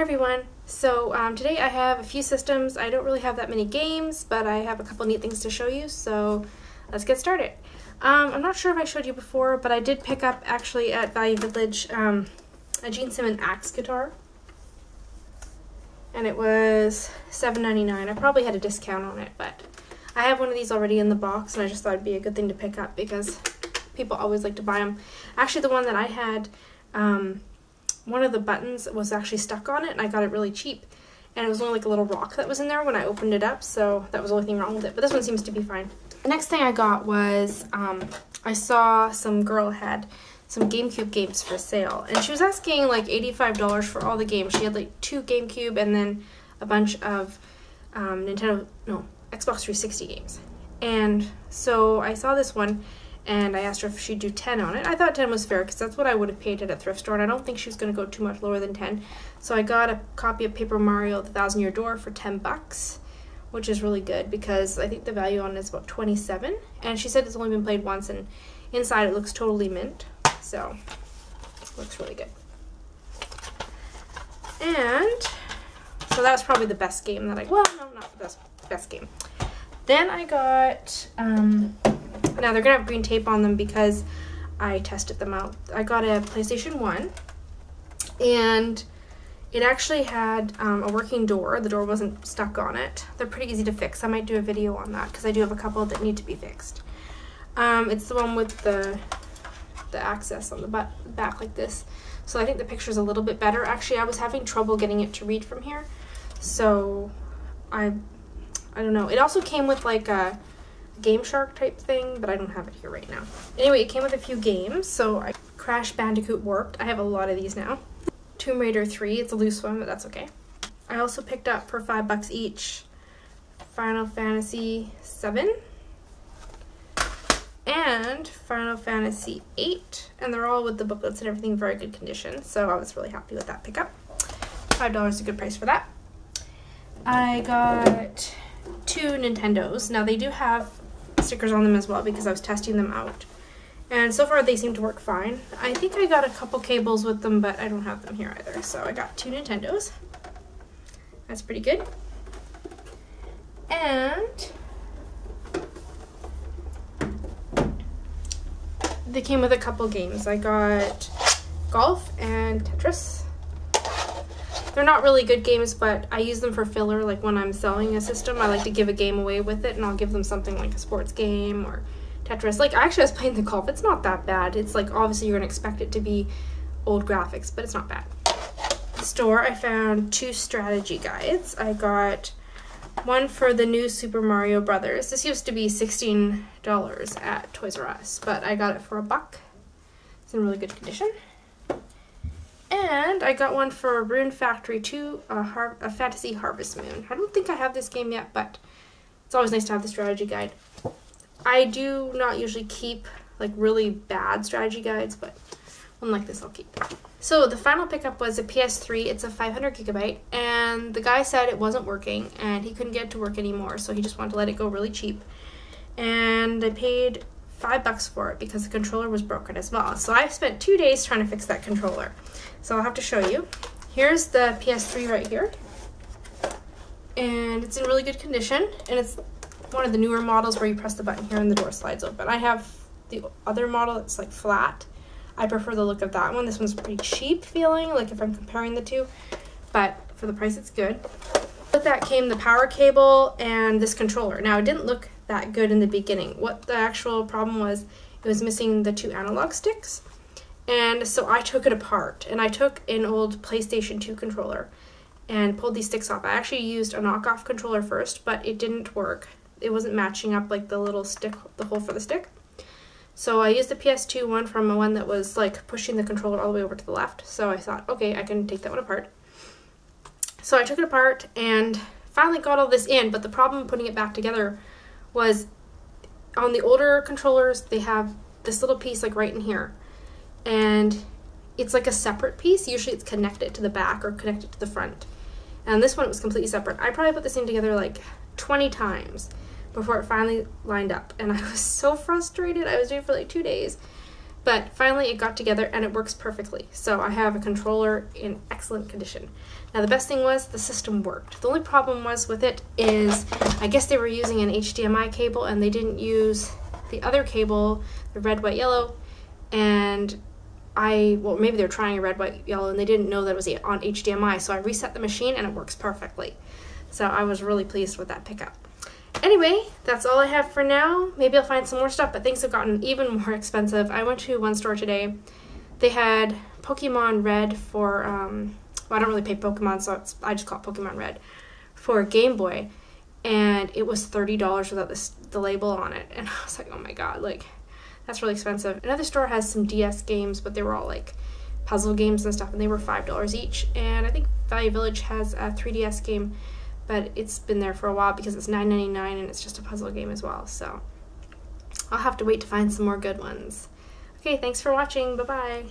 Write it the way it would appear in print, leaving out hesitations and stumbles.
Hi everyone. So today I have a few systems. I don't really have that many games, but I have a couple neat things to show you, so let's get started. I'm not sure if I showed you before, but I did pick up actually at Value Village a Gene Simmons Axe guitar, and it was $7.99. I probably had a discount on it, but I have one of these already in the box, and I just thought it'd be a good thing to pick up because people always like to buy them. Actually, the one that I had, one of the buttons was actually stuck on it, and I got it really cheap, and it was only like a little rock that was in there when I opened it up, so that was the only thing wrong with it, but this one seems to be fine. The next thing I got was I saw some girl had some GameCube games for sale, and she was asking like $85 for all the games. She had like 2 GameCube and then a bunch of Xbox 360 games. And so I saw this one and I asked her if she'd do 10 on it. I thought 10 was fair because that's what I would have paid at a thrift store, and I don't think she was going to go too much lower than 10. So I got a copy of Paper Mario: The Thousand Year Door for $10, which is really good because I think the value on it is about $27. And she said it's only been played once, and inside it looks totally mint. So it looks really good. And so that was probably the best game that well, no, not the best game. Then I got now they're gonna have green tape on them because I tested them out. I got a PlayStation 1, and it actually had a working door. The door wasn't stuck on it. They're pretty easy to fix. I might do a video on that because I do have a couple that need to be fixed. It's the one with the access on the back like this. So I think the picture's a little bit better. Actually, I was having trouble getting it to read from here, so I don't know. It also came with like a Game Shark type thing, but I don't have it here right now. Anyway, it came with a few games. So Crash Bandicoot Warped. I have a lot of these now. Tomb Raider 3. It's a loose one, but that's okay. I also picked up for $5 each Final Fantasy 7 and Final Fantasy 8, and they're all with the booklets and everything, very good condition. So I was really happy with that pickup. $5 is a good price for that. I got 2 Nintendos. Now they do have stickers on them as well because I was testing them out, and so far they seem to work fine. I think I got a couple cables with them, but I don't have them here either. So I got 2 Nintendos. That's pretty good. And they came with a couple games. I got Golf and Tetris. They're not really good games, but I use them for filler. Like when I'm selling a system, I like to give a game away with it, and I'll give them something like a sports game or Tetris. Like actually I was playing the Golf. It's not that bad. It's like obviously you're gonna expect it to be old graphics, but it's not bad. At the store I found 2 strategy guides. I got one for the new Super Mario Brothers. This used to be $16 at Toys R Us, but I got it for $1. It's in really good condition. And I got one for Rune Factory 2, a Fantasy Harvest Moon. I don't think I have this game yet, but it's always nice to have the strategy guide. I do not usually keep like really bad strategy guides, but one like this I'll keep. So the final pickup was a PS3. It's a 500 gigabyte, and the guy said it wasn't working and he couldn't get it to work anymore, so he just wanted to let it go really cheap. And I paid $5 for it because the controller was broken as well. So I spent 2 days trying to fix that controller. So I'll have to show you. Here's the PS3 right here, and it's in really good condition, and it's one of the newer models where you press the button here and the door slides open. I have the other model that's like flat. I prefer the look of that one. This one's pretty cheap feeling, like if I'm comparing the two, but for the price it's good. With that came the power cable and this controller. Now it didn't look that good in the beginning. What the actual problem was, it was missing the 2 analog sticks. And so I took it apart, and I took an old PlayStation 2 controller and pulled these sticks off. I actually used a knockoff controller first, but it didn't work. It wasn't matching up like the little stick, the hole for the stick. So I used the PS2 one from one that was like pushing the controller all the way over to the left. So I thought, okay, I can take that one apart. So I took it apart and finally got all this in, but the problem putting it back together was on the older controllers, they have this little piece like right in here. And it's like a separate piece. Usually it's connected to the back or connected to the front. And this one, it was completely separate. I probably put this thing together like 20 times before it finally lined up. And I was so frustrated. I was doing it for like 2 days. But finally it got together and it works perfectly. So I have a controller in excellent condition. Now the best thing was the system worked. The only problem was with it is I guess they were using an HDMI cable and they didn't use the other cable, the red, white, yellow, and well, maybe they're trying a red, white, yellow and they didn't know that it was on HDMI, so I reset the machine and it works perfectly. So I was really pleased with that pickup. Anyway, that's all I have for now. Maybe I'll find some more stuff, but things have gotten even more expensive. I went to one store today. They had Pokemon Red for, well, I don't really pay Pokemon, so I just call it Pokemon Red, for Game Boy. And it was $30 without the label on it. And I was like, oh my god, like, that's really expensive. Another store has some DS games, but they were all like puzzle games and stuff, and they were $5 each. And I think Value Village has a 3DS game, but it's been there for a while because it's $9.99 and it's just a puzzle game as well. So I'll have to wait to find some more good ones. Okay, thanks for watching. Bye-bye.